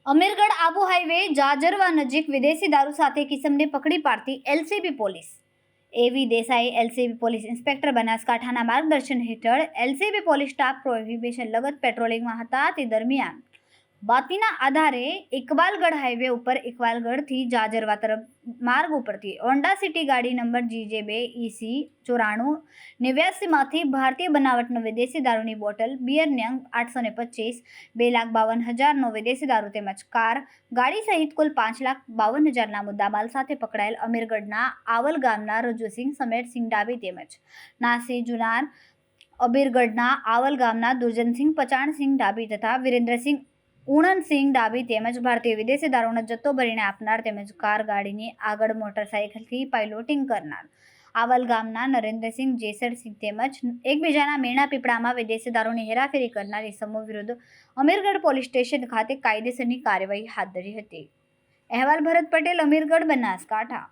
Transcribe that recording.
Amirgadh Abu highway જાજરવા નજીક વિદેશી દારૂ સાથે કિસમને પકડી પાડતી એલસીબી પોલીસ. એવી દેસાઈ, એલસીબી પોલીસ ઇન્સ્પેક્ટર બનાસકાંઠાના માર્ગદર્શન હેઠળ એલસીબી પોલીસ સ્ટાફ પ્રોહિબિશન લગત પેટ્રોલિંગમાં હતા. તે દરમિયાન બાતમીના આધારે ઇકબાલગઢ હાઈવે ઉપર ઇકબાલગઢથી જાજરવા તરફ માર્ગ ઉપરથી હોન્ડા સિટી ગાડી નંબર GJ2 EC 9489 માંથી ભારતીય બનાવટનો વિદેશી દારૂની બોટલ બિયર નંગ 825 2,52,000નો વિદેશી દારૂ તેમજ કાર ગાડી સહિત કુલ 5,52,000ના મુદ્દામાલ સાથે પકડાયેલ અમીરગઢના આવલ ગામના રજુસિંહ સમેરસિંહ ડાબી તેમજ નાસી જુનાર અમીરગઢના આવલ ગામના દુર્જનસિંહ પચાણસિંહ ડાબી તથા વિરેન્દ્રસિંહ ઉણનસિંહ ડાબી તેમજ ભારતીય વિદેશી દારૂનો જથ્થો ભરીને આપનાર તેમજ કાર ગાડીની આગળ મોટરસાઇકલથી પાઇલોટિંગ કરનાર આવલ ગામના નરેન્દ્રસિંહ જેસરસિંહ તેમજ એકબીજાના મેણા પીપળામાં વિદેશી દારૂની હેરાફેરી કરનાર ઇસમો વિરુદ્ધ અમીરગઢ પોલીસ સ્ટેશન ખાતે કાયદેસરની કાર્યવાહી હાથ ધરી હતી. અહેવાલ ભરત પટેલ, અમીરગઢ, બનાસકાંઠા.